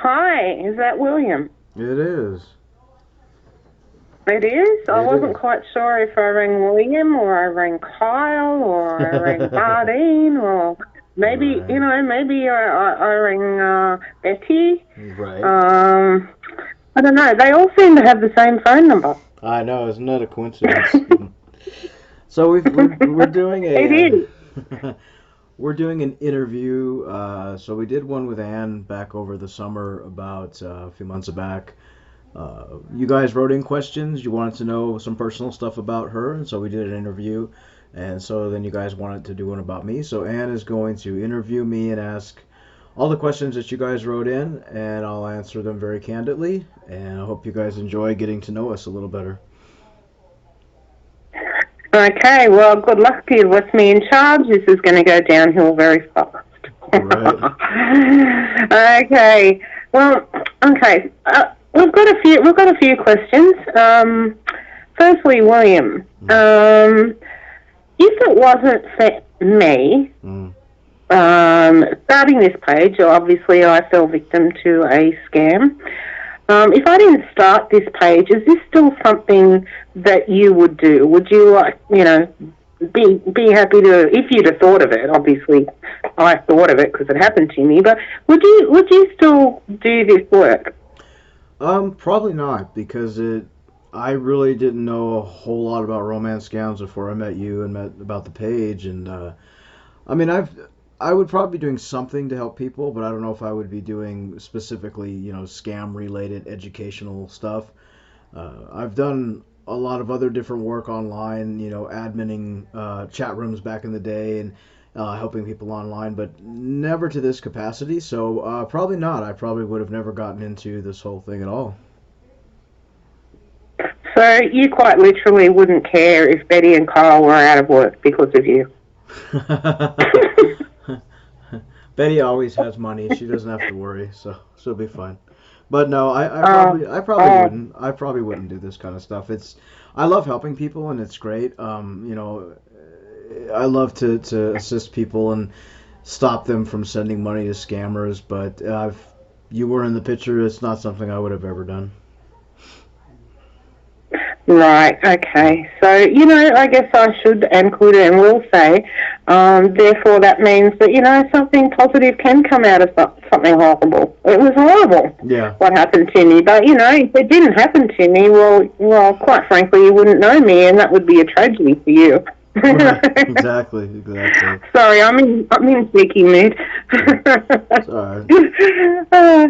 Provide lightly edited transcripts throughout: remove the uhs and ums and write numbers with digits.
Hi, is that William? It is. It is? I It wasn't is. quite sure if I rang William or I rang Kyle or I rang Bardine or maybe, Right. maybe I rang Betty. Right. Um, I don't know. They all seem to have the same phone number. I know, isn't that a coincidence? So we're doing It a is. we're doing an interview. So we did one with Anne back over the summer about a few months back. You guys wrote in questions. You wanted to know some personal stuff about her, and so we did an interview. And so then you guys wanted to do one about me. So Anne is going to interview me and ask all the questions that you guys wrote in, and I'll answer them very candidly. And I hope you guys enjoy getting to know us a little better. Okay, well, good luck to you with me in charge. This is going to go downhill very fast. Right. Okay. Well, okay. We've got a few questions. Firstly, William, Mm. if it wasn't for me Mm. starting this page, obviously I fell victim to a scam. If I didn't start this page, is this still something that you would do? Would you like, be happy to, if you'd have thought of it? Obviously, I thought of it because it happened to me. But would you still do this work? Probably not because it. I really didn't know a whole lot about romance scams before I met you and met about the page, and I mean, I would probably be doing something to help people, but I don't know if I would be doing specifically, scam related educational stuff. I've done a lot of other different work online, adminning chat rooms back in the day and helping people online, but never to this capacity. So probably not. I probably would have never gotten into this whole thing at all. So you quite literally wouldn't care if Betty and Kyle were out of work because of you. Betty always has money. She doesn't have to worry, so she'll be fine. But no, Oh, I probably oh, wouldn't. I probably wouldn't do this kind of stuff. I love helping people and it's great. I love to assist people and stop them from sending money to scammers. But if you were in the picture, it's not something I would have ever done. right, okay. So, I guess I should and could and will say, therefore that means that, something positive can come out of something horrible. It was horrible Yeah. what happened to me, but, if it didn't happen to me, well, quite frankly, you wouldn't know me and that would be a tragedy for you. Right. Exactly. Exactly. Sorry, I'm in cheeky mood. It's all right. uh,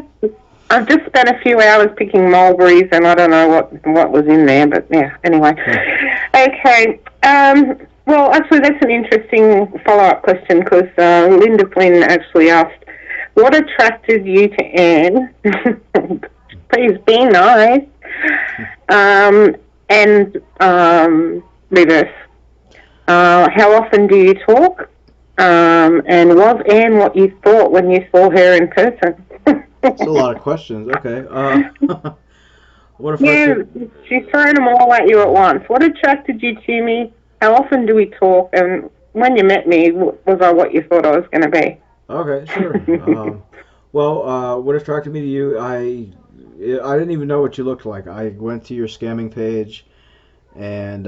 I've just spent a few hours picking mulberries, and I don't know what was in there, but yeah. Anyway, okay. Well, actually, that's an interesting follow-up question because Linda Flynn actually asked, "What attracted you to Anne?" Please be nice. And reverse. How often do you talk? And was Anne what you thought when you saw her in person? It's a lot of questions. Okay. What if I Yeah, could? she's throwing them all at you at once. What attracted you to me? How often do we talk? And when you met me, was I what you thought I was going to be? Okay, sure. Well, what attracted me to you? I didn't even know what you looked like. I went to your scamming page, and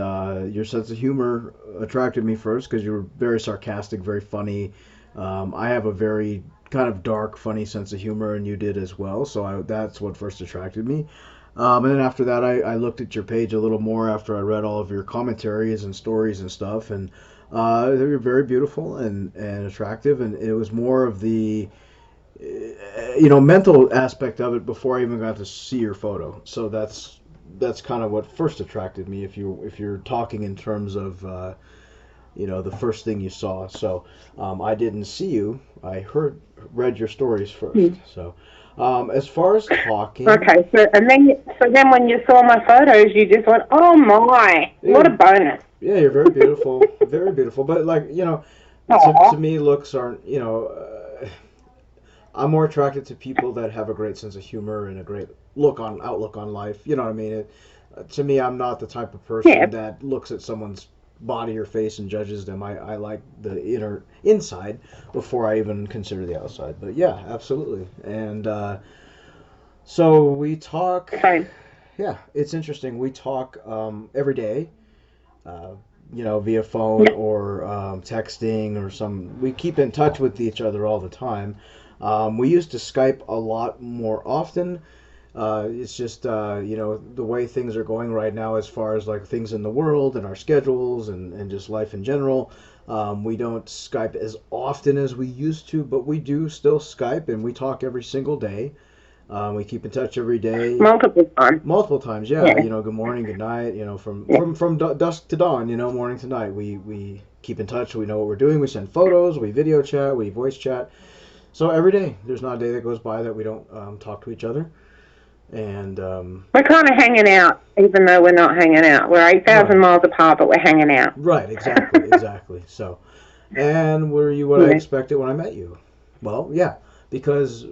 your sense of humor attracted me first because you were very sarcastic, very funny. I have a very kind of dark, funny sense of humor, and you did as well. So that's what first attracted me. And then after that, I looked at your page a little more after I read all of your commentaries and stories and stuff, and they were very beautiful and attractive, and it was more of the mental aspect of it before I even got to see your photo. So that's kind of what first attracted me. If you're talking in terms of the first thing you saw. So I didn't see you. I read your stories first. Hmm. So as far as talking, Okay, so then when you saw my photos, you just went, "Oh my, what a you're bonus!" yeah, you're very beautiful, very beautiful. But like to Aw. me, looks aren't I'm more attracted to people that have a great sense of humor and a great outlook on life. You know what I mean? To me, I'm not the type of Yeah. person that looks at someone's body or face and judges them. I like the inside before I even consider the outside. But yeah, absolutely. And So we talk. Same. Yeah, it's interesting. We talk every day. Uh, via phone Yeah. or texting or some. We keep in touch with each other all the time. We used to Skype a lot more often. It's just the way things are going right now as far as like things in the world and our schedules and just life in general. We don't Skype as often as we used to, but we do still Skype and we talk every single day. We keep in touch every day, Multiple times. multiple times. Yeah, Yeah. good morning, good night. From Yeah. dusk to dawn. Morning to night. We keep in touch. We know what we're doing. We send photos. We video chat. We voice chat. So every day, there's not a day that goes by that we don't talk to each other. And We're kind of hanging out, even though we're not hanging out. We're 8,000 right, miles apart, but we're hanging out. right, exactly. So, and were you what I Yeah. expected when I met you? Well, yeah, because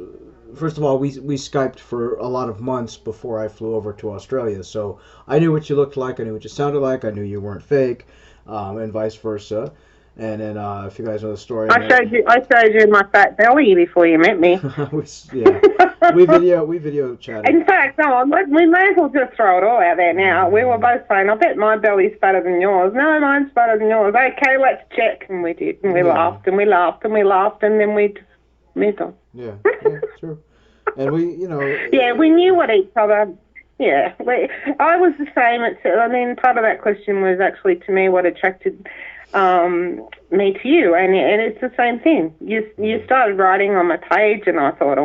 first of all, we Skyped for a lot of months before I flew over to Australia, so I knew what you looked like, I knew what you sounded like, I knew you weren't fake, and vice versa. And then, if you guys know the story, I showed you my fat belly before you met me. yeah, we video chatted. In fact, no, we may as well just throw it all out there now. We were both saying, I bet my belly's fatter than yours. No, mine's fatter than yours. Okay, let's check. And we did. And we laughed and we laughed and we laughed and then we just moved on. Yeah, true. And Yeah, we knew what each other. Yeah, I was the same. I mean, part of that question was actually to me what attracted me to you, and it's the same thing. You started writing on my page, and I thought,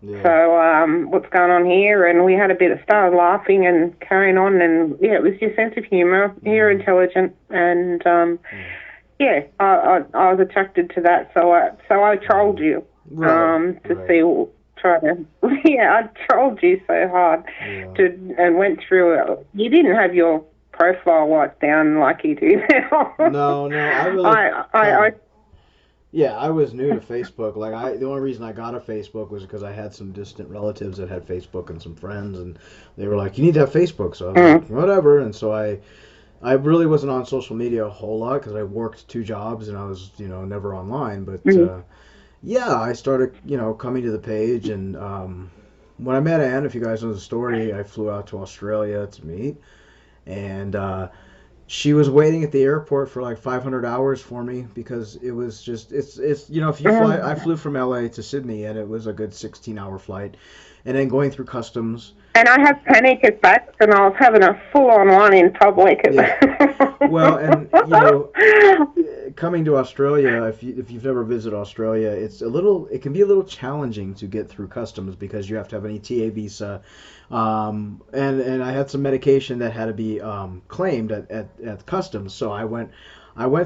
yeah. so what's going on here? And we had a bit of started laughing and carrying on, and yeah, it was your sense of humour. You're intelligent, and yeah, I was attracted to that. So I trolled you to try to yeah, I trolled you so hard and went through it. You didn't have your profile wiped down like you do now. No, I really. I was new to Facebook. Like the only reason I got a Facebook was because I had some distant relatives that had Facebook and some friends, and they were like, "You need to have Facebook." So I was like, "Whatever." And so I really wasn't on social media a whole lot because I worked 2 jobs and I was never online. But I started coming to the page, and when I met Anne, if you guys know the story, I flew out to Australia to meet. And she was waiting at the airport for like 500 hours for me because it was just it's if you fly, I flew from LA to Sydney and it was a good 16-hour flight, and then going through customs. And I had panic attacks, and I was having a full-on one in public. Yeah. Well, and coming to Australia, if you've never visited Australia, it can be a little challenging to get through customs because you have to have an ETA visa, and I had some medication that had to be claimed at customs. So I went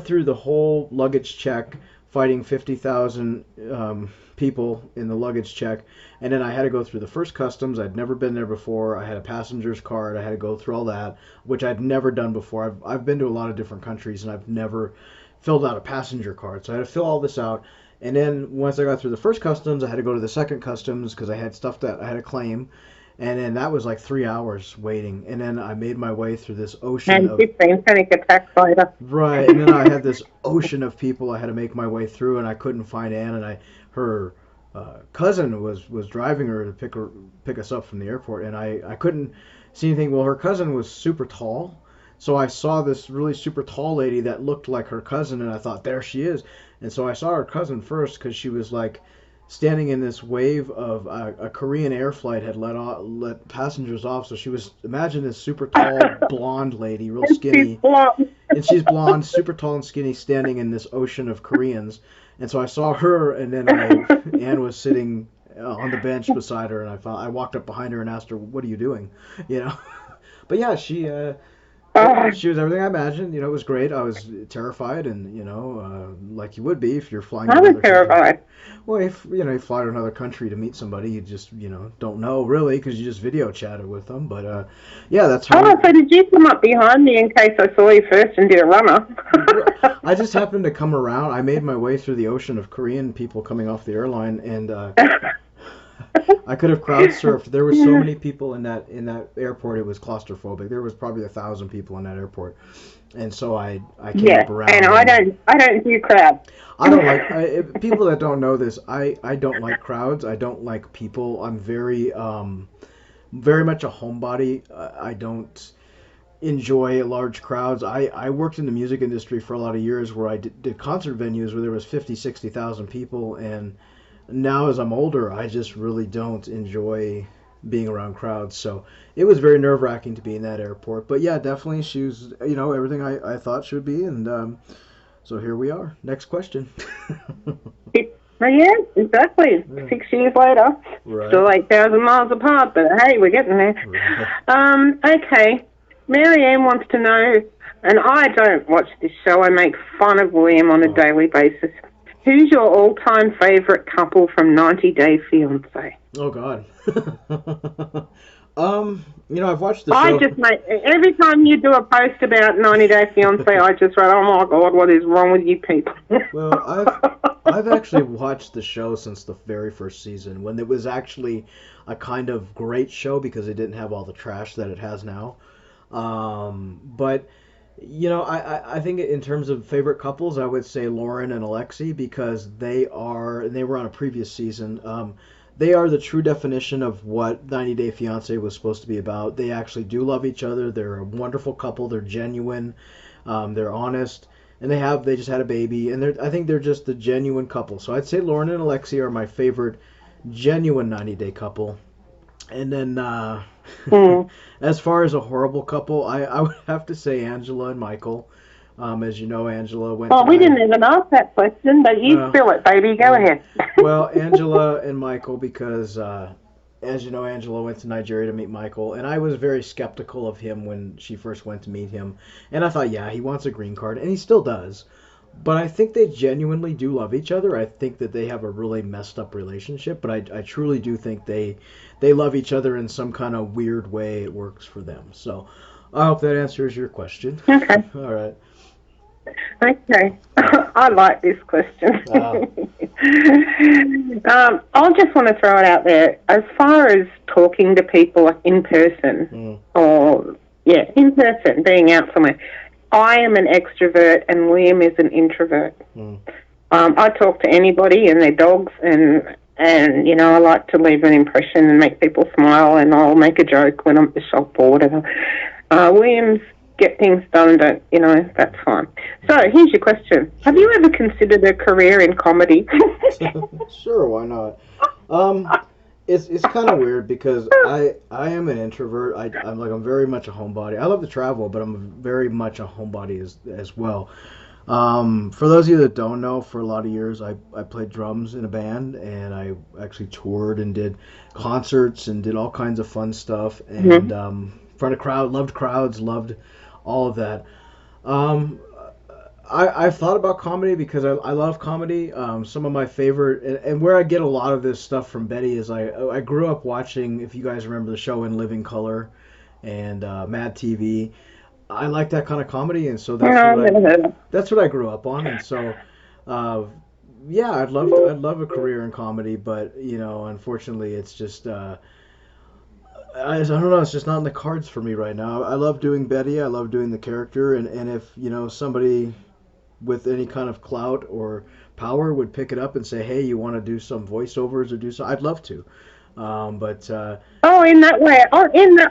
through the whole luggage check, fighting 50,000 people in the luggage check, and then I had to go through the first customs. I'd never been there before. I had a passenger's card. I had to go through all that, which I'd never done before. I've been to a lot of different countries, and I've never filled out a passenger card. So I had to fill all this out, and then once I got through the first customs, I had to go to the second customs because I had stuff that I had to claim. And then that was like 3 hours waiting. And then I made my way through this ocean of 15 panic attacks later. Right. And then I had this ocean of people I had to make my way through, and I couldn't find Anne. And her cousin was driving her to pick us up from the airport, and I couldn't see anything. Well, her cousin was super tall, so I saw this really super tall lady that looked like her cousin, and I thought, there she is. And so I saw her cousin first because she was like standing in this wave of a Korean air flight had let passengers off. So she was, imagine this super tall blonde lady, real skinny, and she's blonde, super tall and skinny, standing in this ocean of Koreans. And so I saw her, and then Anne was sitting on the bench beside her, and I walked up behind her and asked her, "What are you doing?" But yeah, she was everything I imagined. It was great. I was terrified, and like you would be if you're flying. I was terrified. Well, if you fly to another country to meet somebody, you just don't know really because you just video chatted with them. But yeah, that's how. Oh, so did you come up behind me in case I saw you first and did a runner? I just happened to come around. I made my way through the ocean of Korean people coming off the airline, and I could have crowd surfed. There were so many people in that airport. It was claustrophobic. There was probably 1,000 people in that airport, and so I came up around. And I don't do crowds. I don't like people that don't know this. I don't like crowds. I don't like people. I'm very much a homebody. I don't enjoy large crowds. I worked in the music industry for a lot of years where I did concert venues where there was 50, 60,000 people, and now as I'm older, I just really don't enjoy being around crowds. So it was very nerve-wracking to be in that airport. But yeah, definitely she was, everything I thought she would be, and so here we are. Next question. Yeah, exactly. Yeah. 6 years later, right. Still 8,000 miles apart, but hey, we're getting there. Right. Okay. Marianne wants to know, and I don't watch this show, I make fun of William on a daily basis. Who's your all-time favourite couple from 90 Day Fiance? Oh, God. I've watched the show. Every time you do a post about 90 Day Fiance, I just write, oh my God, what is wrong with you people? Well, I've actually watched the show since the very first season, when it was actually a kind of great show because it didn't have all the trash that it has now. But I think in terms of favorite couples, I would say Lauren and Alexi, because they were on a previous season. They are the true definition of what 90 Day Fiancé was supposed to be about. They actually do love each other. They're a wonderful couple. They're genuine. They're honest. And they just had a baby. And I think they're just the genuine couple. So I'd say Lauren and Alexi are my favorite genuine 90 Day couple. And then as far as a horrible couple, I would have to say Angela and Michael. As you know, Angela went we didn't even ask that question, but you spill it, baby. Go ahead. Well, Angela and Michael, because as you know, Angela went to Nigeria to meet Michael, and I was very skeptical of him when she first went to meet him. And I thought, yeah, he wants a green card, and he still does. But I think they genuinely do love each other. I think that they have a really messed up relationship, but I truly do think they love each other in some kind of weird way. It works for them. So I hope that answers your question. Okay. All right. Okay. I like this question. I'll just want to throw it out there. As far as talking to people in person, in person, being out somewhere, I am an extrovert and William is an introvert. I talk to anybody and their dogs, and I like to leave an impression and make people smile, and I'll make a joke when I'm at the shop or whatever. William's get things done, that's fine. So here's your question. Have you ever considered a career in comedy? Sure, why not? It's kind of weird because I am an introvert. I'm very much a homebody. I love to travel, but I'm very much a homebody as well. For those of you that don't know, for a lot of years I played drums in a band, and I actually toured and did concerts and did all kinds of fun stuff, and front of loved crowds, loved all of that. I've thought about comedy because I love comedy. Some of my favorite, and where I get a lot of this stuff from Betty, is I grew up watching, if you guys remember the show In Living Color and Mad TV. I like that kind of comedy, and so that's what I grew up on. And so I'd love a career in comedy, but unfortunately it's just I don't know, it's just not in the cards for me right now. I love doing Betty, I love doing the character, and if somebody with any kind of clout or power would pick it up and say, hey, you want to do some voiceovers or do so, I'd love to. In that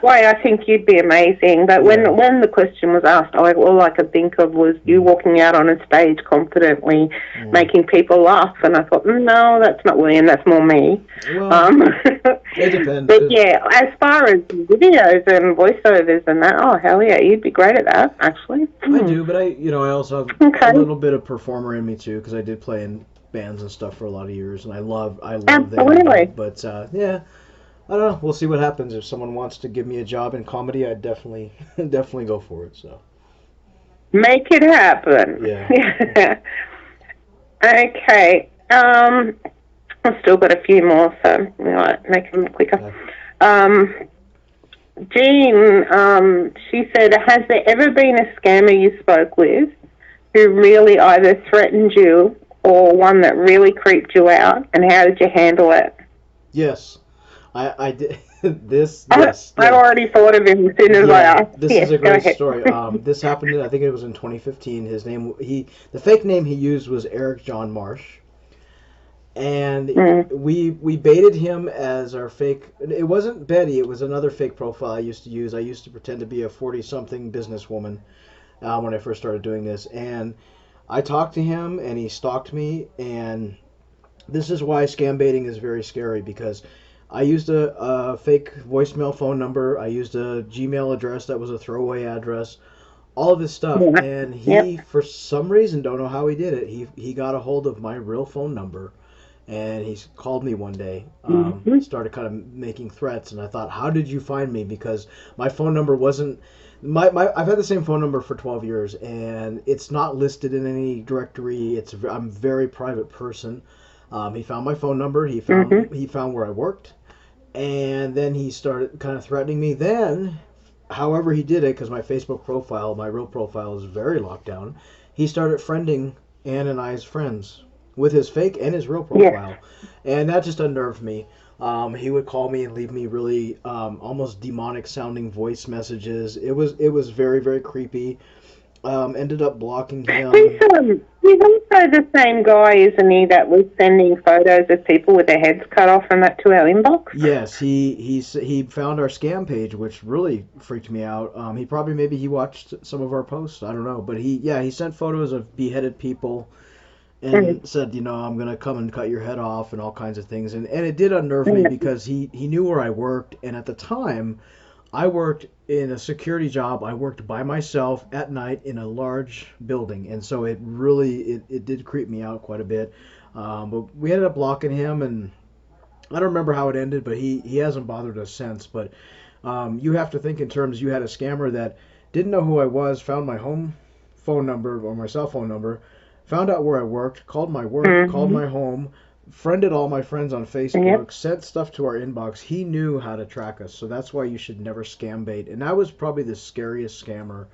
way, I think you'd be amazing. But when the question was asked, all I could think of was you walking out on a stage confidently, making people laugh, and I thought, no, that's not William, that's more me. Well, it depends. But yeah, as far as videos and voiceovers and that, hell yeah, you'd be great at that, actually. I do, but I also have a little bit of performer in me too, because I did play in bands and stuff for a lot of years, and I love Absolutely. That. But I don't know. We'll see what happens. If someone wants to give me a job in comedy, I'd definitely go for it. So make it happen. Yeah. Okay. I've still got a few more, so make them quicker. Jean, she said, has there ever been a scammer you spoke with who really either threatened you or one that really creeped you out, and how did you handle it? Yes. I did this. I Yes, I yeah. already thought of him as soon as I Yeah, asked. this is Yes, a go great ahead. story. This happened. I think it was in 2015. The fake name he used was Eric John Marsh, and Mm. we baited him as our fake. It wasn't Betty. It was another fake profile I used to use. I used to pretend to be a 40-something businesswoman when I first started doing this, and I talked to him, and he stalked me, and this is why scam baiting is very scary because I used a fake voicemail phone number. I used a Gmail address that was a throwaway address. All of this stuff, Yeah. and Yep. he, for some reason, don't know how he did it. He got a hold of my real phone number, and he called me one day. Mm-hmm. Started kind of making threats, and I thought, how did you find me? Because my phone number wasn't I've had the same phone number for 12 years, and it's not listed in any directory. I'm a very private person. He found my phone number. Mm-hmm. He found where I worked, and then he started kind of threatening me. Then, however he did it, because my Facebook profile, my real profile, is very locked down. He started friending Ann and I's friends with his fake and his real Yes. profile, and that just unnerved me. He would call me and leave me really almost demonic sounding voice messages. It was very very creepy. Ended up blocking him. He's also the same guy, isn't he, that was sending photos of people with their heads cut off and that to our inbox? Yes, he found our scam page, which really freaked me out. He probably maybe he watched some of our posts. I don't know, but he sent photos of beheaded people Mm. and said, I'm gonna come and cut your head off and all kinds of things. And it did unnerve me Mm. because he knew where I worked, and at the time I worked in a security job. I worked by myself at night in a large building, and so it did creep me out quite a bit. But we ended up blocking him, and I don't remember how it ended, but he hasn't bothered us since. But you have to think in terms you had a scammer that didn't know who I was, found my home phone number or my cell phone number, found out where I worked, called my work, called Mm-hmm. my home, friended all my friends on Facebook, Yep. sent stuff to our inbox. He knew how to track us, so that's why you should never scam bait. And that was probably the scariest scammer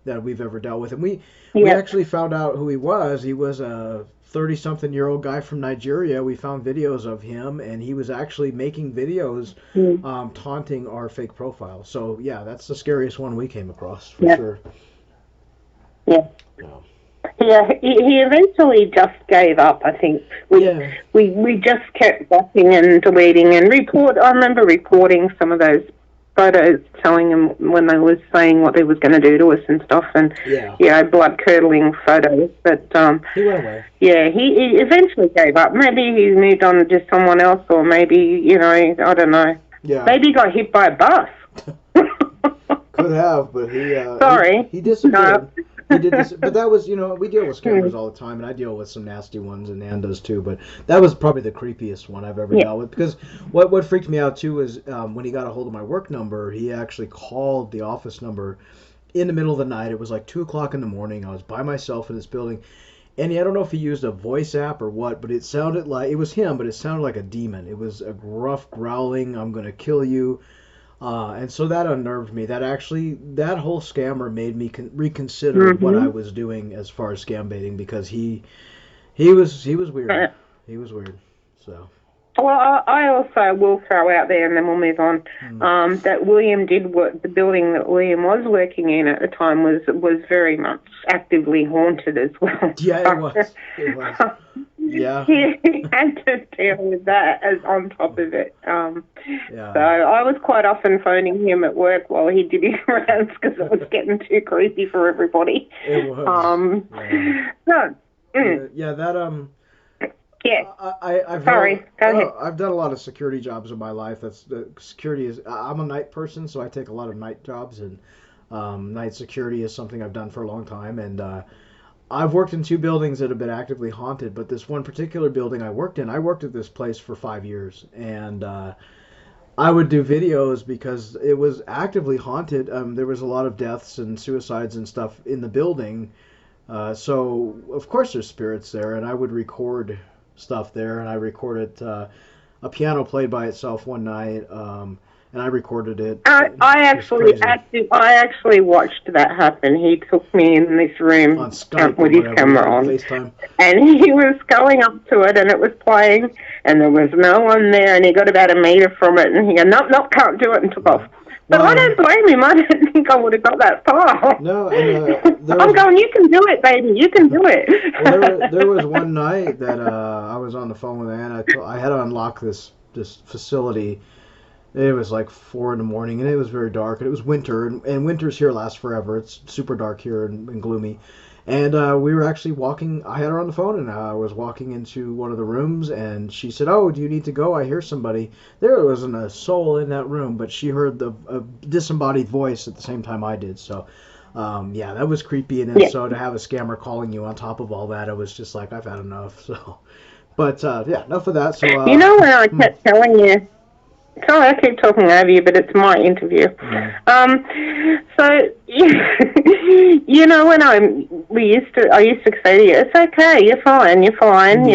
that we've ever dealt with. And we Yep. actually found out who he was. He was a 30-something-year-old guy from Nigeria. We found videos of him, and he was actually making videos Mm. taunting our fake profile. So yeah, that's the scariest one we came across for Yep. sure. Yeah. Yeah. Yeah, he eventually just gave up. I think Yeah. we just kept blocking and deleting and report. I remember reporting some of those photos, telling him when they was saying what they was going to do to us and stuff, and Yeah. blood curdling photos. But He went away. yeah, he eventually gave up. Maybe he moved on to just someone else, or maybe I don't know. Yeah. Maybe he got hit by a bus. Could have, but Sorry. he disappeared. No. He did this, but that was we deal with scammers all the time, and I deal with some nasty ones, and Nan does too. But that was probably the creepiest one I've ever Yeah. dealt with because what freaked me out too is when he got a hold of my work number, he actually called the office number in the middle of the night. It was like 2 o'clock in the morning. I was by myself in this building, and I don't know if he used a voice app or what, but it sounded like it was him, but it sounded like a demon. It was a gruff growling, "I'm gonna kill you." And so that unnerved me. That whole scammer made me reconsider what I Mm-hmm. was doing as far as scam baiting because he was weird. He was weird. So. Well, I also will throw out there, and then we'll move on. Mm. That William did work. The building that William was working in at the time was very much actively haunted as well. Yeah, it was. It was. Yeah. He had to deal with that as on top of it. Yeah. So I was quite often phoning him at work while he did his rounds because it was getting too creepy for everybody. It was. Yeah. So, mm, Yeah. That yeah. I've Sorry, go ahead. I've done a lot of security jobs in my life. Security is. I'm a night person, so I take a lot of night jobs, and night security is something I've done for a long time. And I've worked in 2 buildings that have been actively haunted, but this one particular building I worked at this place for 5 years, and I would do videos because it was actively haunted. There was a lot of deaths and suicides and stuff in the building. So of course there's spirits there, and I would record stuff there, and I recorded a piano played by itself one night. and I recorded it. I actually watched that happen. He took me in this room on Skype with his camera on, FaceTime, and he was going up to it, and it was playing, and there was no one there, and he got about a metre from it, and he go, nope, can't do it, and took off. But I don't blame him. I don't think I would have got that far. No, and I'm going, you can do it, baby. You can do it. Well, there was one night that I was on the phone with Anna. I had to unlock this facility. It was like 4 in the morning, and it was very dark, and it was winter, and winters here last forever. It's super dark here and gloomy. And we were actually walking. I had her on the phone, and I was walking into one of the rooms, and she said, "Oh, do you need to go? I hear somebody." There wasn't a soul in that room, but she heard a disembodied voice at the same time I did. So, yeah, that was creepy. And then so to have a scammer calling you on top of all that, it was just like, I've had enough. So, but yeah, enough of that. So you know when I kept telling you. Sorry, I keep talking over you, but it's my interview. So you know when I used to say to you, it's okay, you're fine, you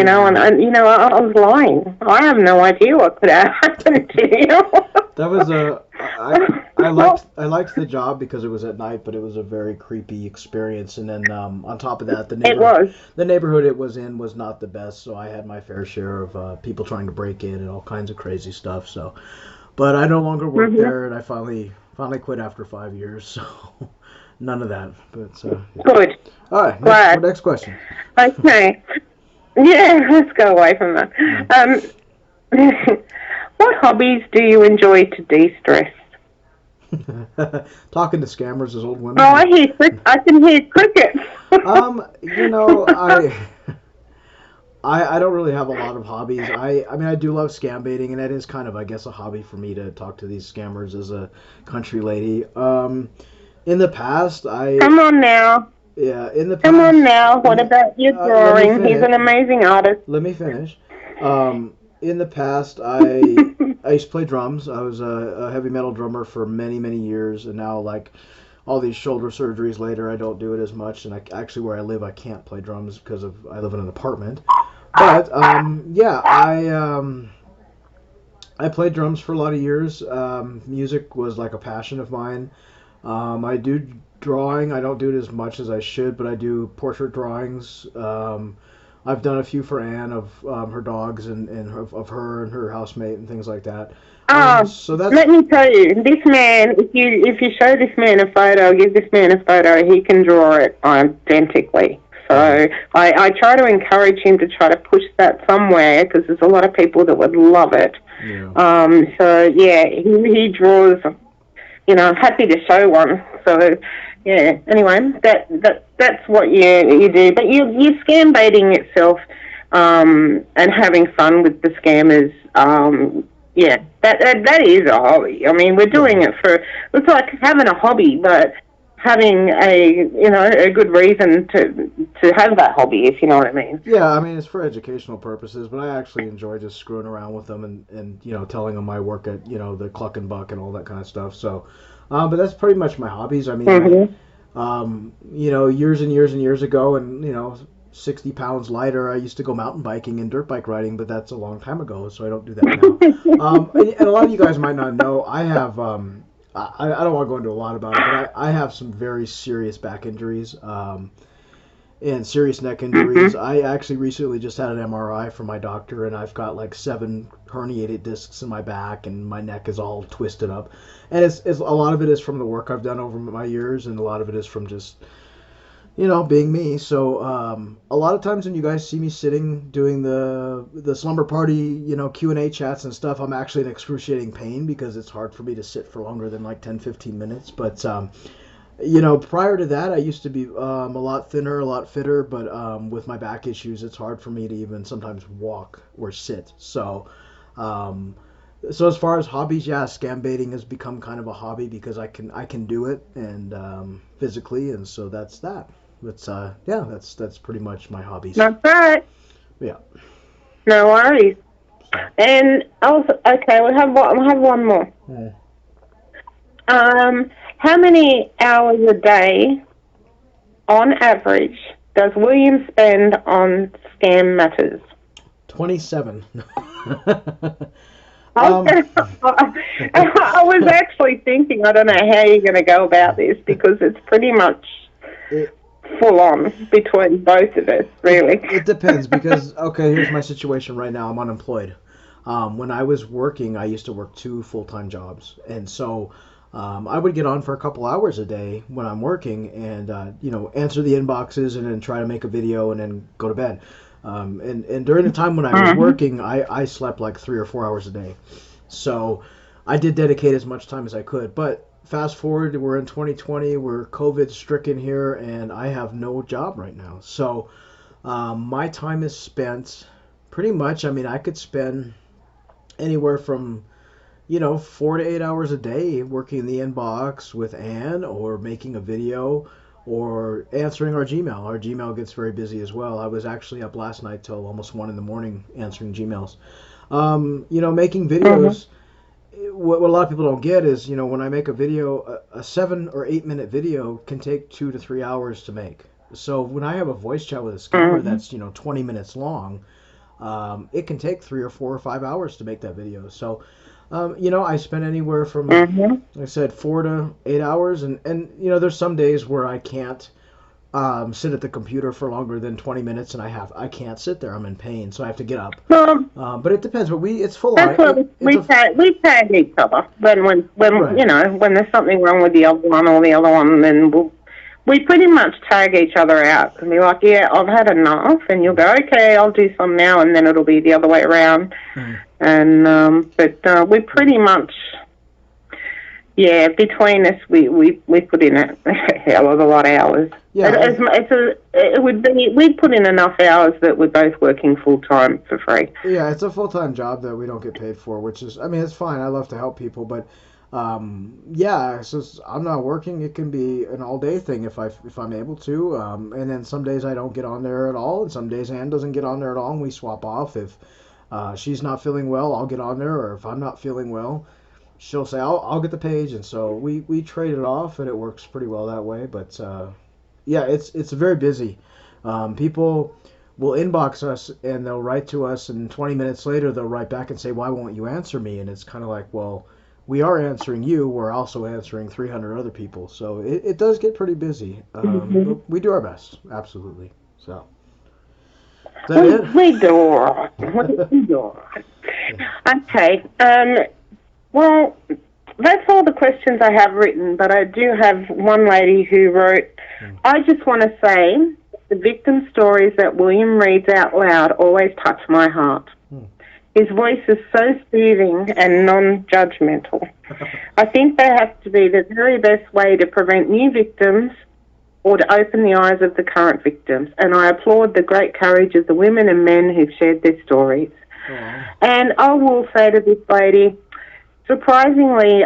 know, and you know I was lying. I have no idea what could have happened to you. That was I liked the job because it was at night, but it was a very creepy experience. And then on top of that, the neighborhood it was in was not the best, so I had my fair share of people trying to break in and all kinds of crazy stuff. So, but I no longer work there, and I finally quit after 5 years. So, none of that. But good. All right. Next question. Okay. Yeah, let's go away from that. What hobbies do you enjoy to de-stress? Talking to scammers as old women. Oh, I can hear crickets. You know, I don't really have a lot of hobbies. I mean, I do love scam baiting, and that is kind of, I guess, a hobby for me to talk to these scammers as a country lady. In the past, Come on now. Yeah, in the past. Come on now. What about your drawing? He's an amazing artist. Let me finish. In the past, I used to play drums. I was a heavy metal drummer for many, many years, and now, like, all these shoulder surgeries later, I don't do it as much. And actually, where I live, I can't play drums because I live in an apartment. But yeah, I played drums for a lot of years. Music was like a passion of mine. I do drawing. I don't do it as much as I should, but I do portrait drawings. I've done a few for Anne of her dogs and of her and her housemate and things like that. So that's... Let me tell you, this man, if you show this man a photo, give this man a photo, he can draw it identically. So I try to encourage him to try to push that somewhere because there's a lot of people that would love it. Yeah. So yeah, he draws. You know, happy to show one. So yeah. Anyway, that's what you do. But you scam baiting itself, and having fun with the scammers. Yeah, that is a hobby. I mean, we're doing it it's like having a hobby, but having a good reason to have that hobby, if you know what I mean. Yeah, I mean, it's for educational purposes, but I actually enjoy just screwing around with them and telling them I work at, the Cluck and Buck and all that kind of stuff. So, but that's pretty much my hobbies. I mean, years and years and years ago, and, 60 pounds lighter, I used to go mountain biking and dirt bike riding, but that's a long time ago, so I don't do that now. And a lot of you guys might not know, I have... I don't want to go into a lot about it, but I have some very serious back injuries and serious neck injuries. I actually recently just had an MRI from my doctor, and I've got like 7 herniated discs in my back, and my neck is all twisted up. And it's a lot of it is from the work I've done over my years, and a lot of it is from just being me. So a lot of times when you guys see me sitting doing the slumber party, Q&A chats and stuff, I'm actually in excruciating pain because it's hard for me to sit for longer than like 10-15 minutes. But prior to that, I used to be a lot thinner, a lot fitter, but with my back issues, it's hard for me to even sometimes walk or sit. So as far as hobbies, yeah, scam baiting has become kind of a hobby because I can do it and physically, and so that's that. But yeah, that's pretty much my hobbies. That's right. Yeah. No worries. And also, okay, we'll have one more. Yeah. How many hours a day, on average, does William spend on scam matters? 27. I thinking, I don't know how you're going to go about this because it's pretty much full on between both of us, really. It depends because, okay, here's my situation right now. I'm unemployed. When I was working, I used to work 2 full-time jobs. And so I would get on for a couple hours a day when I'm working and, answer the inboxes and then try to make a video and then go to bed. And during the time when I was working, I slept like 3 or 4 hours a day. So I did dedicate as much time as I could. But fast forward, we're in 2020, we're COVID stricken here, and I have no job right now. So my time is spent pretty much, I could spend anywhere from 4 to 8 hours a day working in the inbox with Anne or making a video or answering our Gmail. Our Gmail gets very busy as well. I was actually up last night till almost 1 in the morning answering Gmails. Making videos, what a lot of people don't get is, when I make a video, a 7 or 8 minute video can take 2 to 3 hours to make. So when I have a voice chat with a scammer that's, 20 minutes long, it can take 3 or 4 or 5 hours to make that video. So, I spend anywhere from, like I said, 4 to 8 hours. And there's some days where I can't sit at the computer for longer than 20 minutes, and I can't sit there. I'm in pain, so I have to get up. But it depends. But it's full on. That's what we tag each other. When Right. when there's something wrong with the other one or the other one, then we pretty much tag each other out and be like, yeah, I've had enough, and you'll go, okay, I'll do some now, and then it'll be the other way around. And but we pretty much, yeah, between us, we put in a hell of a lot of hours. Yeah, It would be, we'd put in enough hours that we're both working full time for free. Yeah, it's a full-time job that we don't get paid for, which is, it's fine. I love to help people, but since I'm not working, it can be an all-day thing if I'm able to. And then some days I don't get on there at all, and some days Ann doesn't get on there at all, and we swap off. If she's not feeling well, I'll get on there, or if I'm not feeling well, she'll say I'll get the page, and so we trade it off, and it works pretty well that way. But it's very busy. People will inbox us and they'll write to us, and 20 minutes later they'll write back and say, why won't you answer me? And it's kind of like, well, we are answering you, we're also answering 300 other people, so it does get pretty busy. But we do our best, absolutely. So is that it? We do all right. We do all right. Okay. Well, that's all the questions I have written, but I do have one lady who wrote, I just want to say the victim stories that William reads out loud always touch my heart. His voice is so soothing and non-judgmental. I think they have to be the very best way to prevent new victims or to open the eyes of the current victims. And I applaud the great courage of the women and men who've shared their stories. And I will say to this lady, surprisingly,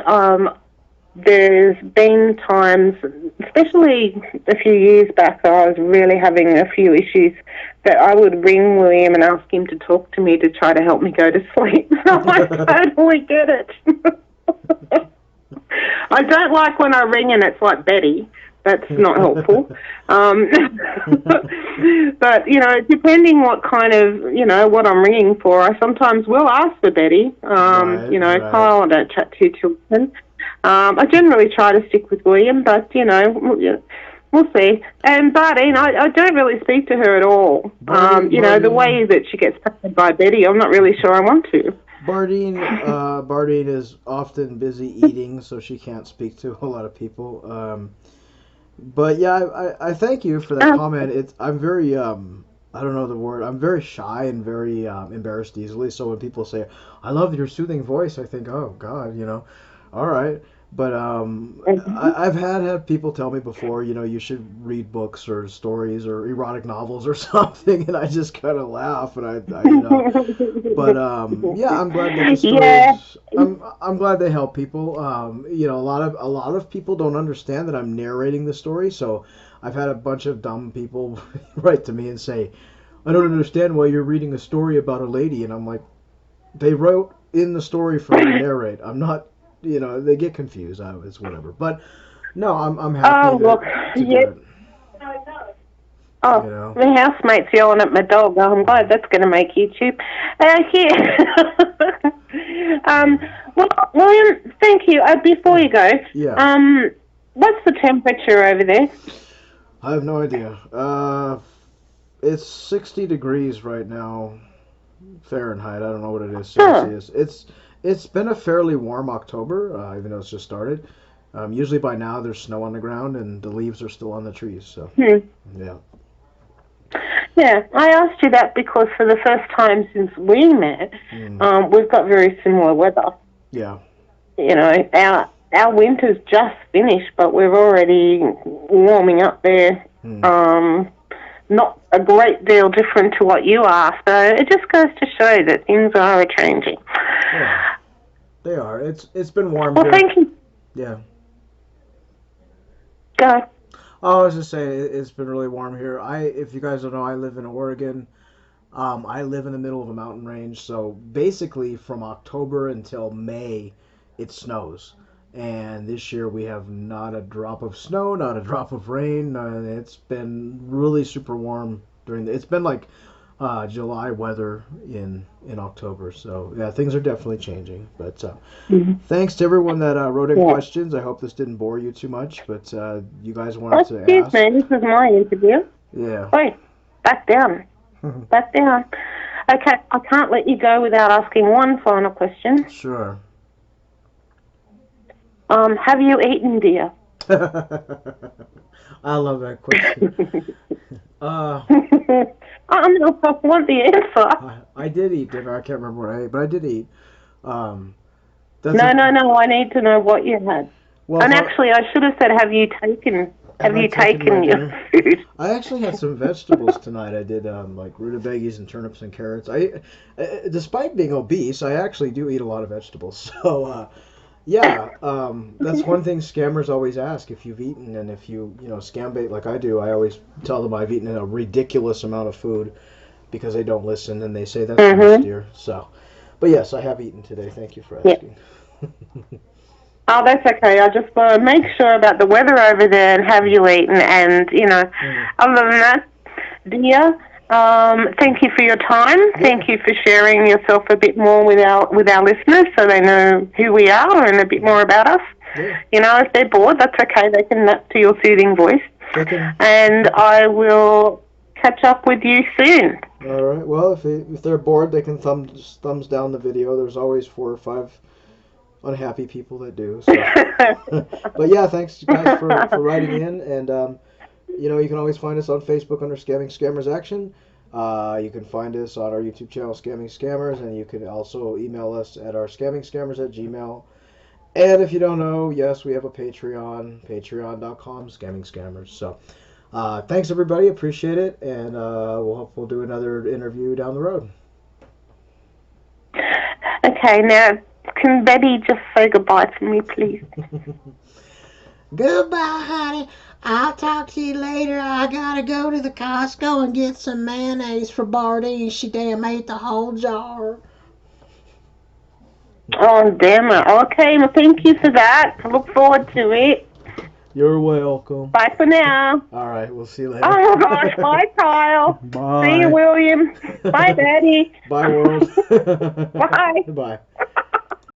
there's been times, especially a few years back, that I was really having a few issues, that I would ring William and ask him to talk to me to try to help me go to sleep. So I totally get it. I don't like when I ring and it's like Betty. That's not helpful. But, depending what kind of, what I'm ringing for, I sometimes will ask for Betty. Right. Kyle, I don't chat to too often. I generally try to stick with William, but, we'll see. And Bardine, I don't really speak to her at all. Bardine, the way that she gets paid by Betty, I'm not really sure I want to. Bardine is often busy eating, so she can't speak to a lot of people. But yeah, I thank you for that comment. I'm very, I don't know the word. I'm very shy and very embarrassed easily. So when people say, I love your soothing voice, I think, oh God, all right. But I've had people tell me before, you should read books or stories or erotic novels or something, and I just kind of laugh, and I But I'm glad that the stories. I'm glad they help people. A lot of people don't understand that I'm narrating the story, so I've had a bunch of dumb people write to me and say, I don't understand why you're reading a story about a lady, and I'm like, they wrote in the story for me to narrate. I'm not. They get confused. It's whatever. But no, I'm happy to do it. Oh, my housemate's yelling at my dog. I'm glad that's going to make YouTube. Well, William, thank you. Before you go, Yeah. What's the temperature over there? I have no idea. It's 60 degrees right now, Fahrenheit. I don't know what it is Celsius. It's been a fairly warm October, even though it's just started. Usually by now there's snow on the ground and the leaves are still on the trees. So yeah. Yeah, I asked you that because for the first time since we met, we've got very similar weather. Yeah. You know, our winter's just finished, but we're already warming up there. Not a great deal different to what you are, so it just goes to show that things are changing. Yeah, they are. It's been warm well, here. Thank you. Yeah. Go. Oh, I was just saying it's been really warm here. If you guys don't know, I live in Oregon. I live in the middle of a mountain range, so basically from October until May, it snows. And this year we have not a drop of snow, not a drop of rain. It's been really super warm it's been like July weather in October. So yeah, things are definitely changing. But thanks to everyone that wrote in questions. I hope this didn't bore you too much, but you guys wanted to ask. Excuse me, this is my interview. Yeah. Wait, back down. Back down. Okay, I can't let you go without asking one final question. Sure. Have you eaten, dear? I love that question. I want the answer. I did eat dinner. I can't remember what I ate, but I did eat. No. I need to know what you had. Well, and actually, I should have said, have you taken your food? I actually had some vegetables tonight. I did like rutabagas and turnips and carrots. Despite being obese, I actually do eat a lot of vegetables. So. Yeah, that's one thing scammers always ask if you've eaten, and if you scam bait like I do, I always tell them I've eaten a ridiculous amount of food because they don't listen and they say that's nice, dear. So, but yes, I have eaten today. Thank you for asking. Oh, that's okay. I just want to make sure about the weather over there and have you eaten, and other than that, dear. Thank you for your time. Yeah. Thank you for sharing yourself a bit more with our listeners so they know who we are and a bit more about us. Yeah. If they're bored, that's okay. They can nap to your soothing voice. And I will catch up with you soon. All right. Well, if they're bored, they can thumbs down the video. There's always 4 or 5 unhappy people that do. So. But yeah, thanks guys for writing in, and you can always find us on Facebook under Scamming Scammers Action. You can find us on our YouTube channel, Scamming Scammers, and you can also email us at our scammingscammers@gmail.com. And if you don't know, yes, we have a Patreon, patreon.com, Scamming Scammers. So thanks, everybody. Appreciate it, and we'll do another interview down the road. Okay, now, can Betty just say goodbye to me, please? Goodbye, honey. I'll talk to you later. I gotta go to the Costco and get some mayonnaise for Bardine. She damn ate the whole jar. Oh, damn it. Okay, well, thank you for that. I look forward to it. You're welcome. Bye for now. All right, we'll see you later. Oh, gosh. Bye, Kyle. Bye. See you, William. Bye, Betty. Bye, world. Bye. Bye.